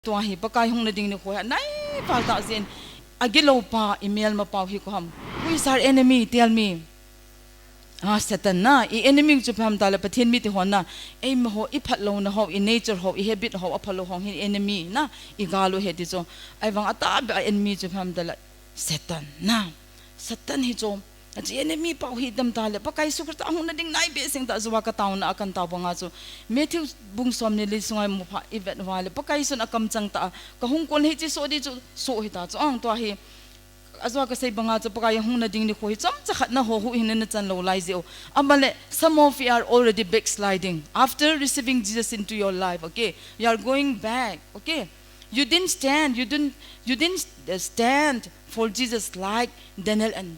tua hi pakai hong na ding ni ko nai pal ta zen agilo pa email ma pau hi ko ham who is our enemy tell me Satan na I enemy chu pham ta la pathin mi ti hon na ei ma ho I phat lo na ho in nature ho I habit ho aphalo hong hin enemy na I galo he ti so ai wang ata ba enemy chu pham ta la Satan na Satan hi chom Ati enemy pau hi dam ta le pakai su ta hong na ding nai be sing ta zuwa ka taun na akan ta banga chu Matthew bung som ni li sungai mu pha event wale pakai sun akam chang ta ka hong kon hi chi so di chu so hi ta chang to hi azwa ka sei banga chu pakai hong na ding ni ko hi cham cha khat na ho hu hin na chan lo lai zeu amale some of you are already backsliding after receiving Jesus into your life okay you are going back okay you didn't stand for Jesus like Daniel and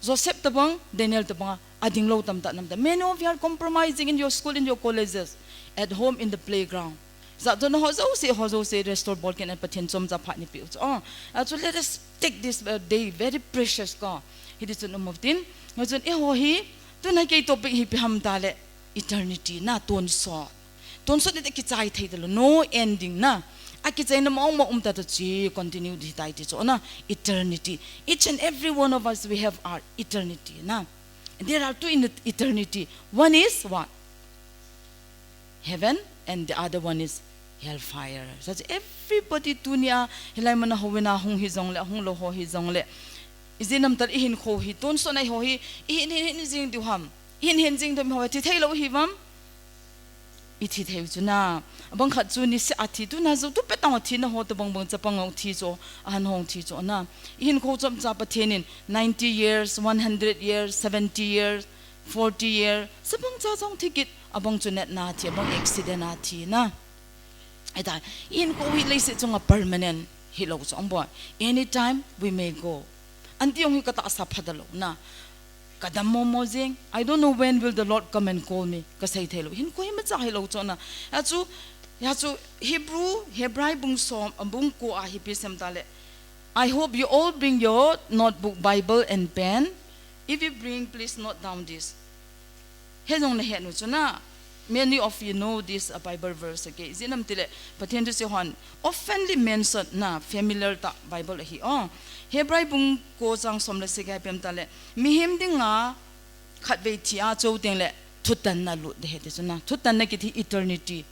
Joseph tabang Daniel tabang ading lo tam ta nam ta many of you are compromising in your school in your colleges at home in the playground za don ho zo se restore ball can pathin chom cha phat ni pi so let us take this day very precious ka it is no of tin no jon ho hi to na ke topic hi pi ham ta le eternity na ton so de ki chai thai de no ending na aki chai na mo ta chi continue di tai ti so na eternity each and every one of us we have our eternity na and there are two in eternity one is what heaven and the other one is hellfire so everybody dunia hilai mana howena hong hi jong le hong lo ho hi jong le izinam tar ihin kho hi ton so nai ho hi in jing du ham in jing dum ho ti thai lo hi bam ithi theu chuna bang khat chu ni se athi tu na zo tu pe tang thi na ho to bang chapang au thi cho an hong thi cho na in kho chom cha pa thenin 90 years 100 years 70 years 40 years sabang cha chong thikit abang chu net na thi abang accident na thi na eta in ko hi le se chunga permanent hi lo chong bo anytime we may go antiong hi kata sa phadalo na kadam mo jing I don't know when will the Lord come and call me kasai thelo hin ko hi ma cha hi lo chona ya chu Hebrew bung som bung ko a hi pi sem tale I hope you all bring your notebook Bible and pen if you bring please note down this he jong le he nu chuna many of you know this Bible verse okay zinam tile pathen se hon oftenly mentioned na familiar ta Bible hi Hebrew bung ko jang som le se ga pem tale mi hem dinga khat be thi a chou teng le thutan na lu de he de chuna thutan na ki thi eternity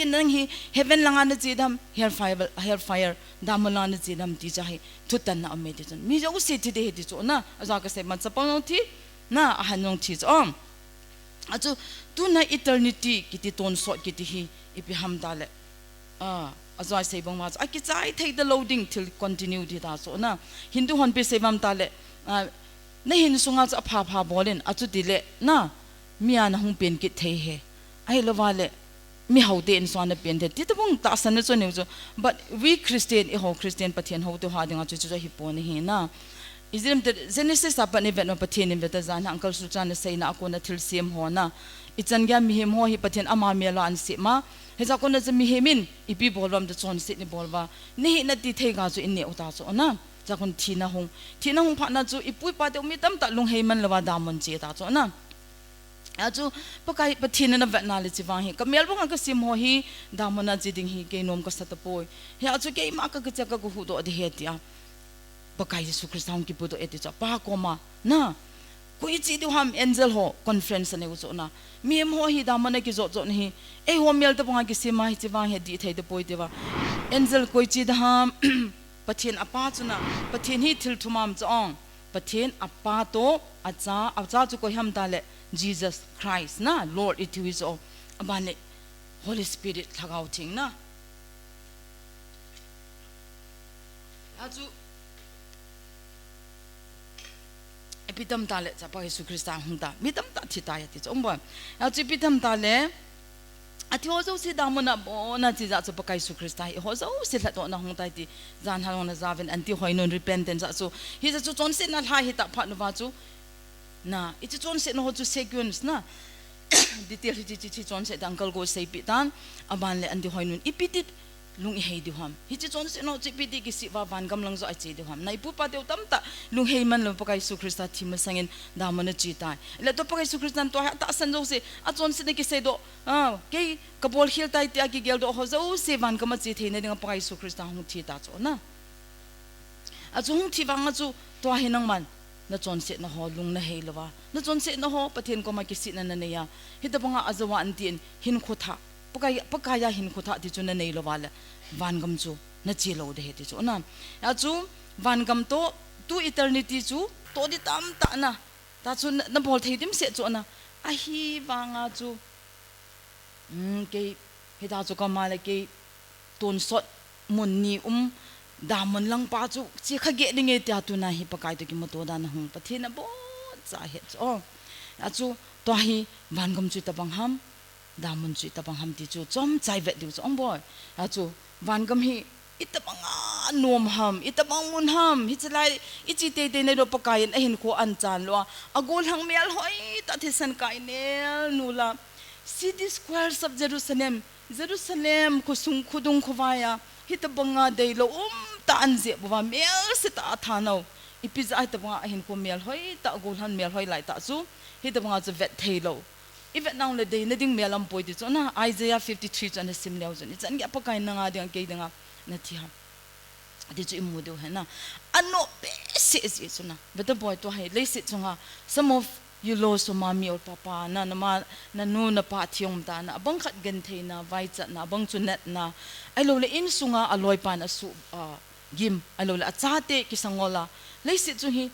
nang hi heaven langa na chidam hellfire damala na chidam ti cha hi thutan na ame de chun mi jo se thi de he de chuna aza ka se man chapang thi na ahanong thi cho achu tu na eternity kiti ton so kiti hi ipi ham dale azai sei bang ma aki chai thei the loading till continue di da so na hindu hon pe se bam tale na hin sunga cha pha bolen achu dile na mia na hung pen ki thei he ai lo wale mi haude in so na pen de ti tabung ta san na so ne so but we Christian pathian ho to ha dinga chu hi pon hi na Islam Genesis apa ni vet no pathian in vet zan uncle Suchan say na ako na thil sim ho na itsan gya mi hem ho hi pathian ama mi la an si ma he za ko na mi hemin ipi bolram de chon sit ni bolwa ni na ti thei ga chu in ne uta so na za kon thina hong pha na chu ipui pa de mi tam ta lung heiman lawa da mon che ta so na achu pakai pathian na vet na le chi wang hi kamel bang ka sim ho hi da mona ji ding hi ke nom ka satapoi he achu ke ma ka cha ka hu do de he tia pakai Yesu Kristong ki puto eti cha pa koma na ko ichi du ham angel ho conference ne uso na mi em ho hi da mane ki zo ni e ho mel ta panga ki sima hi chi wang he di thai de poi de wa angel ko ichi da ham pathian apa chuna pathian hi thil thumam chong pathian apa to acha chu ko ham ta le Jesus Christ na Lord it is all abane Holy Spirit thagau thing na aju epitam tale cha pa Yesu Krista hungta mitam ta thita ya ti chomba a chi pitam tale athi ho zo si damona bona chi za chu pa Yesu Krista ho zo si la to na hungta ti zan ha na zaven anti hoinon repentance so hi za chu chon se na la hi ta phat no wa chu na it chon se no ho chu sequence na detail chi chon se uncle go say pitan aban le anti hoinon ipitit lung hei di ham hi chi chon se no chi pi di ki si wa van gam lang zo ai chi di ham nai pu pa deu tam ta lung hei man lo pakai su krista thi ma sangin da man chi tai le to pakai su kristan to ta san zo se a chon se ne ki se do ke kabol hil tai ti a ki gel do ho zo se van gam chi the ne ding pakai su kristan hu thi ta cho na a chung thi wang a chu to hi nang man na chon se na ho lung na hei lawa na chon se na ho pathen ko ma ki si na na ne ya hi da banga azawa an tin hin khotha pakaya hin khotha ti chu na nei lawa la van gam chu na chi lo de he ti chu na a chu van gam to eternity chu to di tam ta na ta chu na bol thei dim se chu na a hi wanga chu ke he da chu ka ma le ke ton sot mun ni damon lang pa chu chi kha ge ding e ta tu na hi pakai to ki mo to da na hung pathin na bo cha he chu a chu to hi van gam chu ta bang ham damon chu ta bang ham ti chu chom chai vet du chong boy a chu van gam hi ita banga nom ham ita bang mun ham hi chlai ichi te te ne ro pakai a hin ko an chan lo agol hang mel hoi ta thisan kai ne nula city squares of Jerusalem kusung khudung khwaya hita banga dei lo ta anje bwa mel se ta thano ipiza ta banga hin ko mel hoi ta gol han mel hoi lai ta chu hita banga chu vet thelo even now le dei na ding melam poi ti chu na Isaiah 53 chan sim leo jan chan ya pakai na nga ding ke ding na thi ha adi chu imu do ha na ano pe se se chu na but the boy to hai le se chu nga some of you lost mommy or papa na nu na pa thiong ta na bang khat gan thei na vai chat na bang chu net na ai lo le in sunga aloi pan asu gim ai lo le acha te ki sangola le se chu hi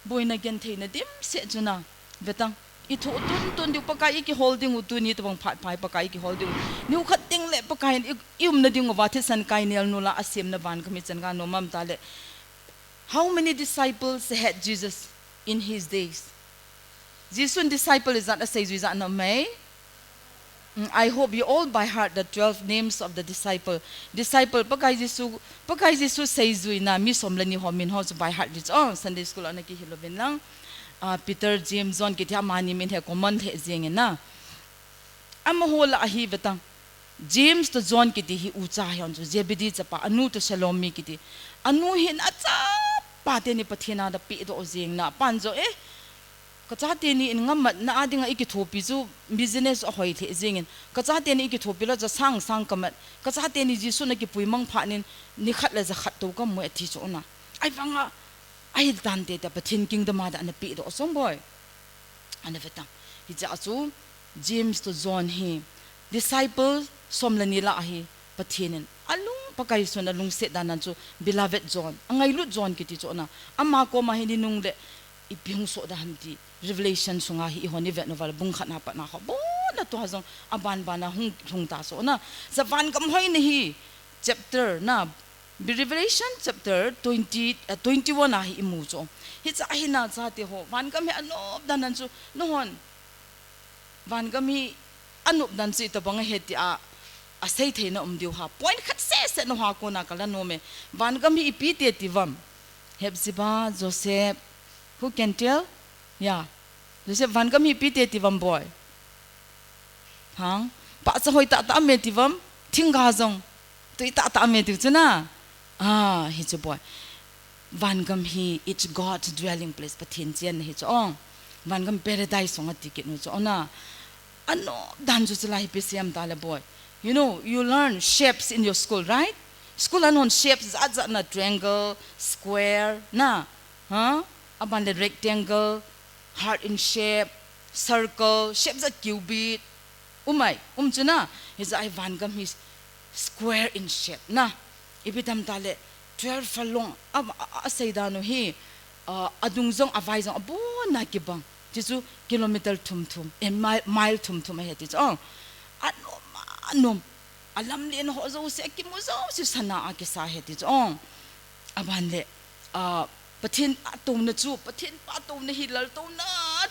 boina gan thei na dim se chu na betang I thu tun di pakai ki holding u tu ni to bang phai pakai ki holding ni u khat ting le pakai na ding wa the san kai nel nula asem na ban kami chan ga no mam ta le how many disciples had Jesus in his days Jesus disciple is not a says is not may I hope you all by heart the 12 names of the disciple pakai Jesus says we na mi som lani ho min ho by heart this Sunday school ana ki hilovin lang Peter James John ki thia mani min he common the jeng na am hola hi betang James to John ki ti hi ucha hyon chu Zebedee chapa anu to Salome ki ti anu hin acha pa te ni pathina da pi do jeng na panjo kacha te ni in ngam na adinga ikithopi chu business a hoi the jengin kacha te ni ikithopi la ja sang kamat kacha te ni jisu na ki puimang pha nin ni khat la ja khat to kam mo thi chu na ai wanga ai dan te ta pathin kingdom da na pi do song boy ana veta hi ja chu James to John hi disciple somlani la hi pathinen alung pakai so na lung se danan chu beloved John angai lu John ki ti chu na amma ko ma hi ni nung le iping so da hamti revelation sunga hi honi vet novel bung khat na pa na kho bo na to hazong aban bana hung ta so na sa van kam hoi ni hi chapter na revelation chapter 21 a hi imu cho hi cha hi na cha te ho van kam he anop danan chu no hon van kam hi anop dan chi ta bang he ti a sei the na diu ha point khat se no ha ko na kala no me van kam hi pi te ti vam Hepzibah Joseph who can tell yeah Joseph van kam hi pi te ti vam boy hang pa sa hoi ta me ti vam thinga jong tui ta me ti chuna hi chu boy van kam hi it's God's dwelling place pathin chen hi chu van kam paradise song ticket no chu na ano dan ju chlai pe siam ta le boy you know you learn shapes in your school right school anon shapes za na triangle square na aban the rectangle heart in shape circle shapes a cubit umai chuna is I van gam his square in shape na ibitam tale 12 falong asaida no hi adungjong avai jong abo na kibang jisu kilometer thum mile thum he ti anom alam len ho zo se ki mo zo si sana a ki sa he ti aban le pathin atom na chu pathin patom na hilal to na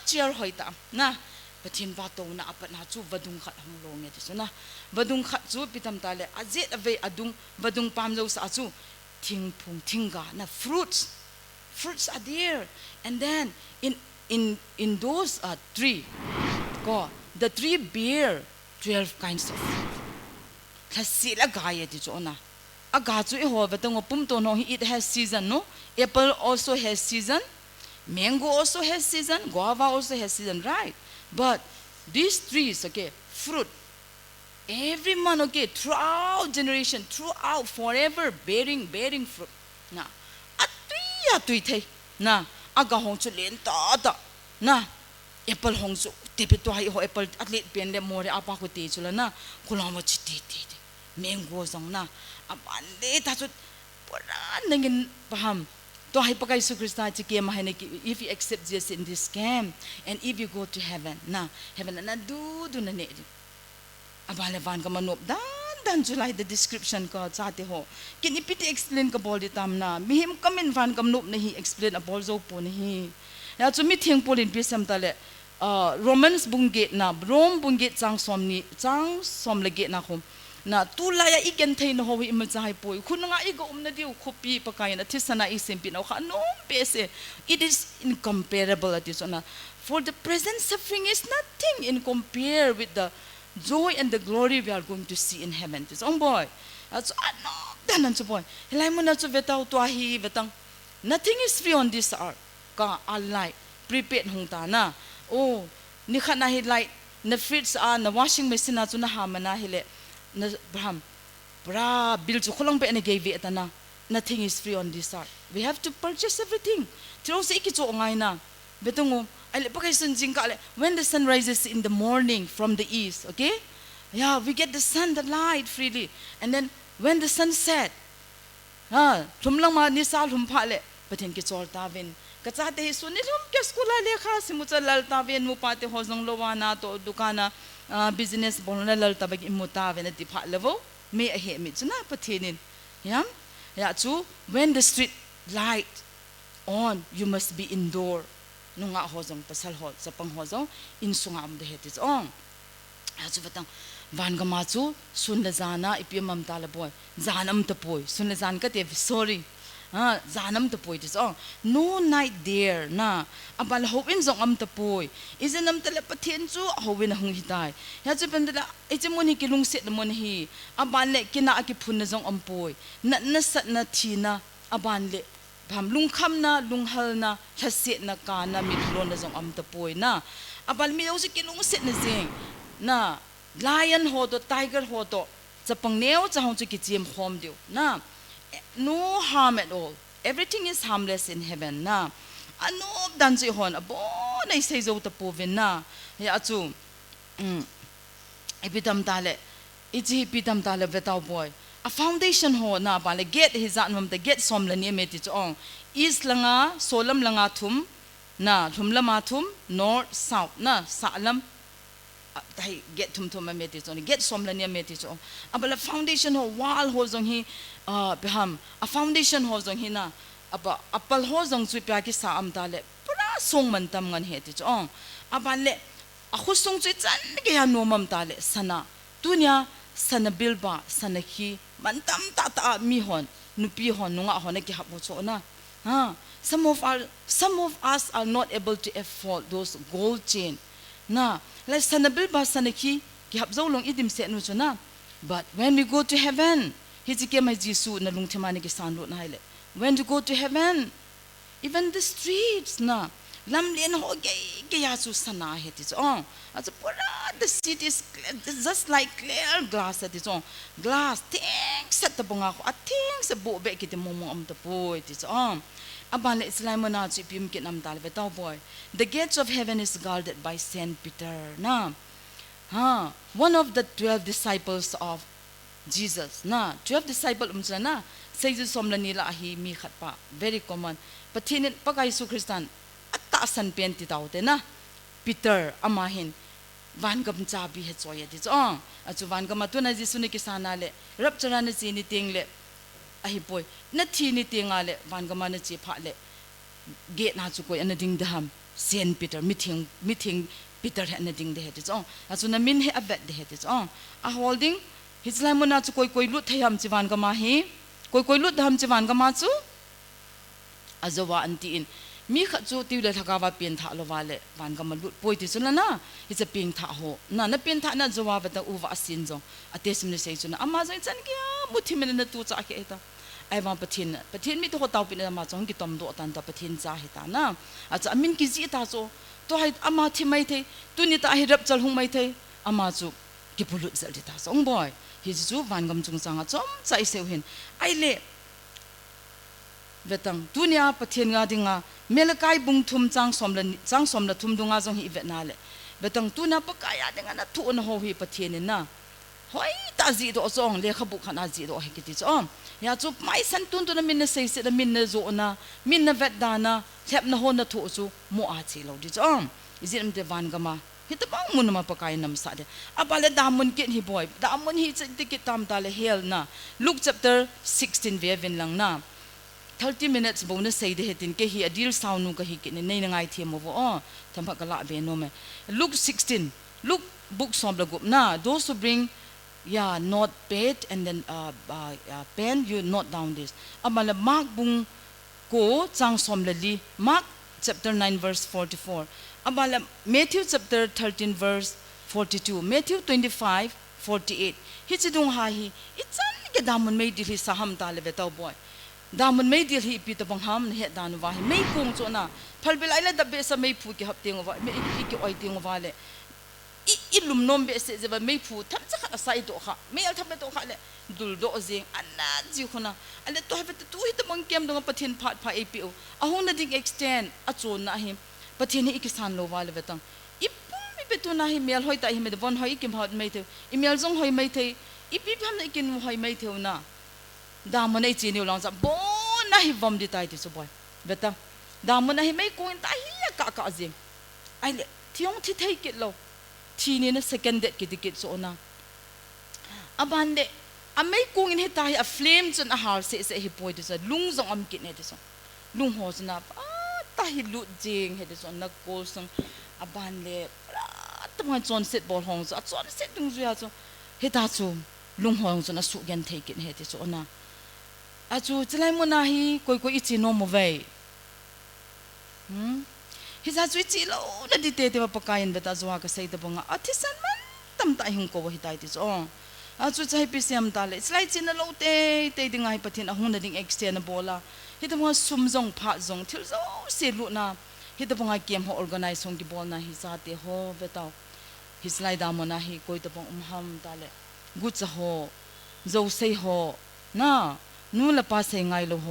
chair hoita na pathin patom na apat na chu vadung khat hang lo nge chu na vadung khat chu pitam tale ajet ave adung vadung pam zo sa chu thing phung thinga na fruits are there and then in those tree go the tree bear 12 kinds of fruit khasila gaya ti chu na aga chu ho betang pum to no it has season no. Apple also has season, mango also has season, guava also has season, right? But these trees, okay, fruit, every month, okay, throughout generation, throughout forever, bearing fruit. Na, atui thay, na, aga hong chu len ta, na, apple hong chu tipe to hai ho apple atlet pen le more apa ko te chula na, kulama chi te, mango zong na, abande ta chu pura nangin paham. To hai pakai Yesu Krista chike mahane ki if you accept Jesus in this camp and if you go to heaven na du na ne abale van ka manop dan July the description ka chate ho kin ipiti explain ka bol ditam na mihim kamin van kam nop na hi explain a bol zo po ni hi ya chu mi thing polin pisam tale Romans bunggate na Rome bunggate chang som le gate na khom na tulaya iken thay na ho imel chai poi khunanga igo umna diu khopi pakai na thisana isempi na kha no pese it is incomparable at this na for the present suffering is nothing in compare with the joy and the glory we are going to see in heaven this on boy that's no danan chu boy helai mo na chu vetau to hi vetang nothing is free on this earth ka alai prepared hong ta na oh ni khana hi light na fridge na washing machine na chu na hamana hile na braham bra bil chu kholong be ne gave it na nothing is free on this earth we have to purchase everything thro se ki chu ngai na betungo ale pakai sun jing ka le when the sun rises in the morning from the east okay yeah we get the sun the light freely and then when the sun set thum lang ma ni sal hum pha le pathen ki chol ta ven ka cha te sun ni hum ke skula le kha simu cha lal ta ven mu pa te hozong lowana to dukana business bonna lal tabag imuta ven ti pha levo me a he mi chuna pathenin ya chu when the street light on you must be indoor nunga hozong pasal ho sapang hozong in sungam de hetis on ya chu batang van ga ma chu sun la jana ipimam ta la boy janam ta poi sun la jan ka te sorry zanam ta poi tis on no night there na abal hopin zong am ta poi isenam tala pathen chu howin hung hitai ya chu pendala echemoni kilung set mon hi aban le kina aki phun zong am poi na sat na thina aban le pham lung kham na lung hal na thaset na ka na mi lon na zong am ta poi na abal mi usi kilung set na zeng na lion ho to tiger ho to chapang neo cha hong chu ki chem khom dio na no harm at all. Everything is harmless in heaven na. Ano dan si hon abo na isay zo ta povin na. Ya chu. Ipitam tale. Iti ipitam tale vetau boy. A foundation ho na bale get hizat mom the get som la ni meti chong. Is langa solam langa thum na thum lama thum north south na salam dai get thum meti chong get som la ni meti chong. Abala foundation ho wall ho zong hi beham a foundation ho zong hina aba apal ho zong chui pya ki sa am ta le pura song man tam ngan he ti chong aban le a khu song chui chan ge ya no mam ta le sana tunya sana bilba sana ki man tam ta mi hon nupi hon nunga hon ki hap cho na some of us are not able to afford those gold chain na like sana bilba sana ki hap zo long idim se nu chona but when we go to heaven hizike mai jisu na lungthemani ki sanlo na haile when you go to heaven even the streets na lamlen ho ge ya su sana hetis on as pura the city is just like clear glass at its on glass things at the bonga ko things bo be ki te momo am ta poi tis on aban le islai mona chi pim ki nam tal betaw boy the gates of heaven is guarded by Saint Peter na one of the 12 disciples of Jesus na 12 disciple na sayju somla nila hi mi khat pa very common pathin pakai su Christian atta san pen ti taute na Peter amahin van gam cha bi he choya ti chong achu van gam tu na jisu ni kisana le rap chara ni chi ni ting le ahi boy na thi ni tinga le van gam na chi pha le ge na chu ko an ding dam Saint Peter meeting Peter he na ding de he ti chong achu na min he abet de he ti chong a holding hislai mona chu koi lut thayam chiwan ga ma hi koi lut dham chiwan ga ma chu azawa anti in มีขัดจูติวเลยทักว่าเปลี่ยนท่าโลวาเลวันก็มาลุดป่วยที่สุดแล้วนะที่จะเปลี่ยนท่าโหน่ะเปลี่ยนท่าน่ะจะว่าเป็นตัวอุบาสินจงอาเตสมันเสียจุนะอามาจงจันกี้มุทิมันนั่นตัวจ้าเกตาไอ้วันปะทินมีตัวเต่าเป็นอามาจงกิตอมโดตันตัวปะทินจ้าเหตานะอาจจะมินกิจิตาโจตัวให้อามาที่ไม่เทตัวนี้ตาให้รับจัลหงไม่เทอามาจูกิปุลุจัลที่ตาสองบ่อยฮิจูวันกำจงจังจอมใจเสียวเห็นไอ้เล่เวตังตัวนี้ปะทินงาดิงาเมลกายบุงทุมจังสมละทุมดงอาจงฮิเวนาเลเบตังตุนาปะกายาเดงานะทุนโหฮิปะเทียนนะหอยตาจีโดซองเลขบุขนาจีโดให้กิติจอมยาจุไม่สันตุนตุนะมินเสยสินะมินโจนะมินเวดดานะแทบนะโหนะทุจูโมอาจีโลดิจอมอิจิมเตวันกามาฮิตบังมุนมาปะกายนำสาเดอะบาเลดามุนกินฮิบอยดามุนฮิจิกิตามตาเลเฮลนะลุก chapter 16 เวลังนะ30 minutes bonus say the hetin ke hi adil sound nu ka hi ke nei na ngai them wo thampa kala be no me Luke 16 Luke book som la gup na those who bring not paid and then pen you note down this amala mark bung ko chang som la li Mark chapter 9 verse 44 amala Matthew chapter 13 verse 42 Matthew 25 48 hi chidung ha hi itsan ke damun mei dil hi saham ta le betaw boyดามันไม่ดีที่ปีตบังหามเหตุดานว่าไม่คงจนะพัลเบลไอเลดับเบสไม่พูดกี่ฮับเตียงว่าไม่อีกอ้อยเตียงว่าเลยอีลุมนมเบสจะไม่พูดทำจะขัดใส่ตัวข้าไม่เอาทำเป็นตัวข้าเลยดูดโอเซงอันนั้นจิวคนน่ะอันนี้ตัวให้เป็นตัวที่ตบังเกมตรงประเทศพัดพาเอพีโออาหุ่นนั่นดิ้ง extend อาโจนนะฮิมประเทศนี้อีกสันโลว่าเลยเวตังอีปุ่มไม่เป็นตัวนะฮิมเมลหอยตาฮิมเดวันหอยกิมหอยไม่เท่อีเมลจงหอยไม่เท่อีปีพันไอกินหอยไม่เท่นะดามันไอจีนิวลองจะบ่นะฮิบอมดิตายที่สุบอยเบต้าดามันนะฮิไม่กูอินตายฮิกะจิงไอเล่ที่ยงที่ไทยกิดเราที่นี่นะ second date กิดโซนะอาบันเดอไม่กูอินฮิตายฟลามจนอาหารเสฮิปอยที่สุลุงจงอมกิดเนี่ยที่สุลุงหัวจนะตาฮิลุจิงเฮที่สุนักโกสังอาบันเล่ตั้งแต่จอนเซตบอลห้องจอนเซตตรงจุยาจเฮตาจูลุงหัวจนะสุกันไทยกิดเฮที่สุนะอาจูจะไล่มุนาฮีคุยอิจิโนโมเวฮิจาจูอิจิโลนั่นดิเตะว่าปะกายันเบต้าจัวก็ใส่ตะบังอาทิสันมันตั้มตาหิงโกวะฮิตายติจออาจูจะให้พิเศษมตาเลยสไลด์จินโลเตะดิ่งไงปะทินอาหุ่นดิ่งเอ็กซ์เทนบอลาฮิตะบังซุ่มจงพะจงทิลโซเซลุนะฮิตะบังเกมฮอ organize ส่งกิบอลนะฮิซาเตฮอเบต้าฮิสไลด์ดามุนาฮีคุยตะบังฮัมตาเลยกุศฮอโจเซฮอนะนู่นละป้าเซงไงโลโห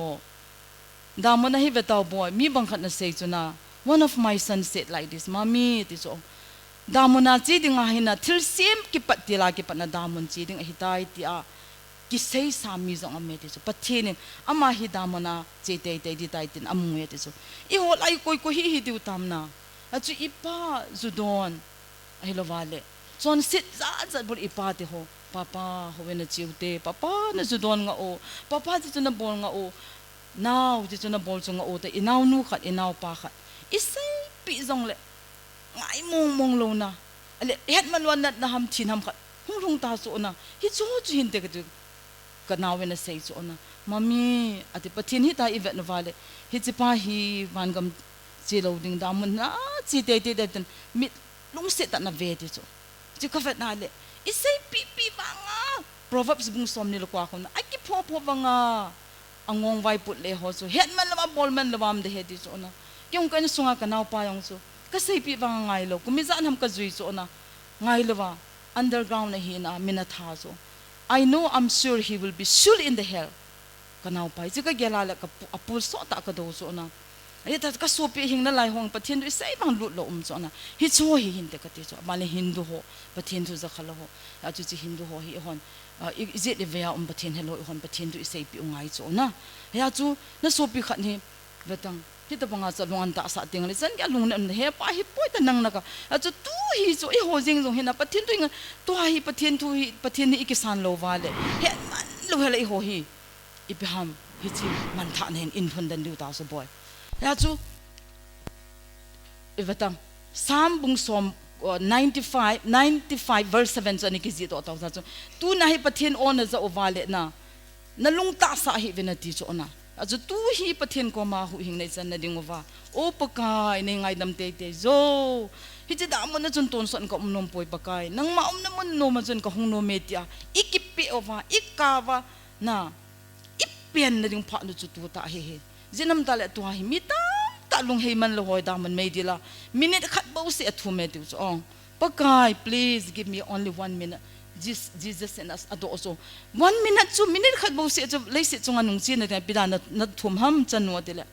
ดามันนะฮิเวตาบอยมีบางขัดนะเซจุนะ one of my sons said like this mommy ติโซดามันนะจีดิงอาหินะทิลเซมกิปัดติลากิปัดนะดามันจีดิงฮิตายติอากิเซย์สามีจงอเมติโซปัจเจนิอามาฮิดามันนะเจเตยดิตายตินอามุเอติโซอีโหไลคุยฮิดิวตามนะอาจูอีป้าจุดอนไอโลวาเลจอนสิจัดบุอีป้าติโหpapa howe na chiute papa na judon nga o papa ji na bol nga o now ji na bol nga o te inaw nu khat inaw pa khat isay pi jong le ngai mong lo na ale het man wan na ham thin ham khat hung ta so na hi chu hin te ka nawe na sei so na mami ati pathin hi ta ivet na vale hi chi pa hi van gam chi lo ding da mun na chi te den mit lung se ta na ve ti so chi ka vet na le isay pipi banga Proverbs bung som ni lokwa ko na ay ki po banga angong vai put le ho so het man lama bol man lawam de hedi so na kyung kan sunga kanaw pa yung so kasi pi banga ngai lo kumizan ham ka zui so na ngai lawa underground na hina minatha so I know I'm sure he will be surely in the hell kanaw pa ji ka gelala ka apul so ta ka do so na ay ta ka sopi hing na lai hong pathin du sai bang lut lo so na hi cho hi hin te ka ti so male hindu ho pathin du za khala ho a chu chi hindu ho hi hon is it the way pathin hello hon pathin du sai pi ungai so na ya chu na sopi khat ni betang ti ta banga sa lungan ta sa ting le san ya lung na he pa hi poi ta nang na ka a chu tu hi so i ho jing jong hina pathin du nga to hi pathin tu hi pathin ni ikisan lo wa le he man lo hela i ho hi ibham hi chi man tha nen in phun dan du ta so boy ya chu ivatam sam bung som 95 verse 7 so ni ki zito ta so tu na hi pathin on za ovale na lung ta sa hi venati so na azu tu hi pathian ko ma hu hing nei chan na dingwa o pakai nei ngai dam te te zo hi che da mon na chun ton son ko nom poi pakai nang ma om na mon no ma chun ka hung no metia ikipi ova ikawa na ipian na ding pha nu chu tu ta he jinam ta le tu hi mita ta lung he man lo hoi da man me dila minute khat bo se thu me tu so pakai please give me only 1 minute Jesus and us ado also 1 minute 2 minute khat bo se chu le se chunga nung chin na pida na thum ham chan no dile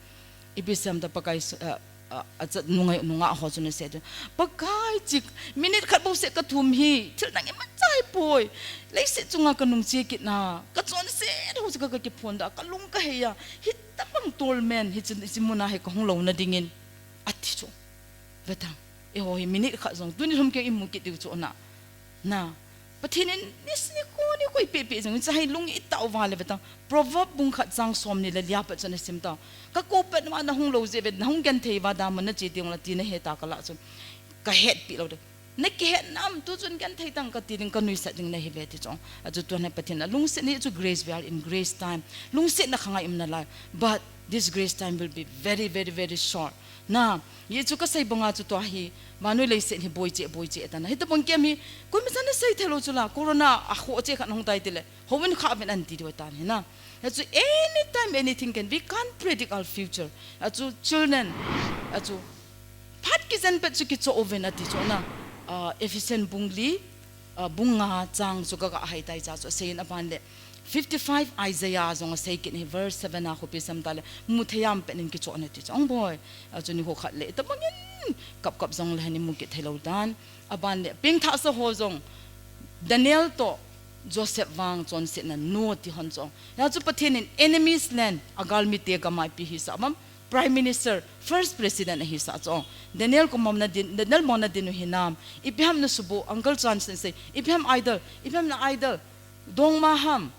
ibisam da pakai at nunga ho chun se pakai chik minute khat bo se ka thum hi thil nang ma chai poi le se chunga ka nung chi kit na ka chon se ho ka ki phone da ka lung ka he ya hit tapang tol men hi chin simuna he ka hong lo na dingin ati chu betang e ho hi minute khat jong tuni hum ke imu ki tu chu na patinin nisni ko ni ko ipe jong chai lung itau wa le betang proverb bung khat jang som ni le lia pa chana simta ka ko pet ma na hung lo je bet na hung gan thei wa da man na chi tiong la ti na he ta ka la chu ka het pi lo de na ki het nam tu chun gan thei tang ka ti ding ka nui sa ding na he bet chong aju tu na patin na lung se ni chu grace we are in grace time lung se na khanga im na la but this grace time will be very very very short na ye chu ka sai bonga chu to hi manu le se ni boy che ta na hita bong kem hi ko mi san sai thelo chula corona a kho che khan hong tai tile howen kha ben an ti do ta ni na chu anytime anything can we can't predict our future chu children chu phat ki jan pe chu ki cho oven ati cho na efficient bungli bunga chang chu ka hai tai cha chu sein apan le 55 Isaiah zong say kin verse 7 na ko pisam tale muthayam penin ki chone ti chong boy achuni ho khat le ta bangin kap zong lehani mu ki thelo dan aban le ping tha sa ho zong Daniel to Joseph wang chon se na no ti hon chong ya chu pathin in enemies land agal mi te ka mai pi hi sa mam prime minister first president hi sa chong Daniel ko mom na din Daniel mo na din hinam ipham na subo uncle chan say ipham na idol dong maham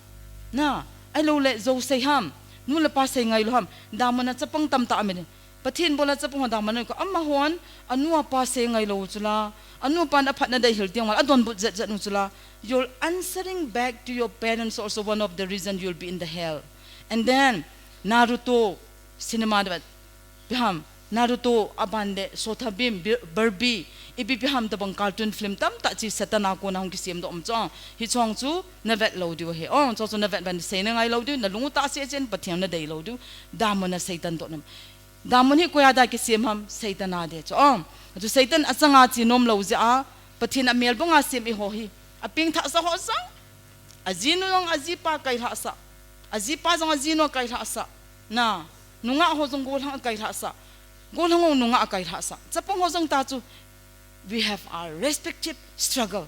na ai lo le zo sei ham nu la pa sei ngai lo ham da mana chapang tam ta amen pathin bola chapang da mana ko amma hon anu pa sei ngai lo chula anu pa na phat na dai hil tiang wal adon bu zat nu chula you're answering back to your parents also one of the reason you'll be in the hell and then Naruto cinema da biham Naruto abande Sotabim Barbie ibibiham tabang cartoon film tam ta chi satana ko na hong kisim do omchong hi chong chu na vet lo du he on cho na vet ban se na ngai lo du na lungu ta se chen pathiam na dei lo du damon na satan do nam damon hi ko ya da kisim ham satana de cho ju satan asanga chi nom lo ja pathin amel bonga sim i ho hi aping tha sa ho sang azino long azipa kai ha sa azipa jong azino kai ha sa na nunga ho jong gol hang kai ha sa gol hang nunga kai ha sa chapong ho jong ta chu we have our respective struggle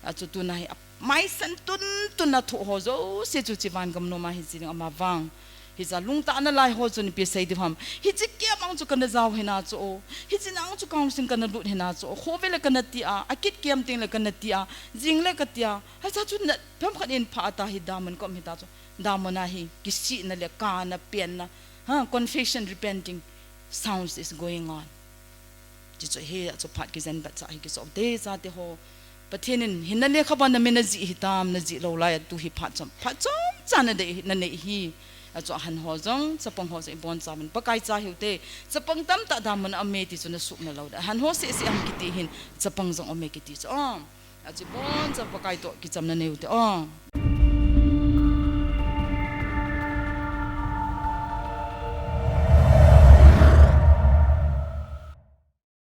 achu tu nai mai san tun na tho ho zo se chu chi van gam no ma hi jing ama wang hi za lung ta na lai ho chu ni pe sai di ham hi chi ke mang chu kan zaw hina chu hi chi nang chu kaung sing kan lut hina chu ho vele kan ti a akit kem ting le kan ti a jing le ka tia ha cha chu na pham khan in pha ta hi daman kom hi ta chu damona hi ki si na le ka na pen na confession repenting sounds is going on ji he chu phat ki zen ba cha hi ki so de za te ho pathinin hinale khaban na mena ji hitam na ji lo la tu hi phat chom chana de na ne hi acho han ho jong chapong ho se bon chaman pakai cha hiute chapang tam ta da man ame ti chuna suk na lo da han ho se am ki ti hin chapang jong ame ki ti cho achi bon cha pakai to ki cham na ne ute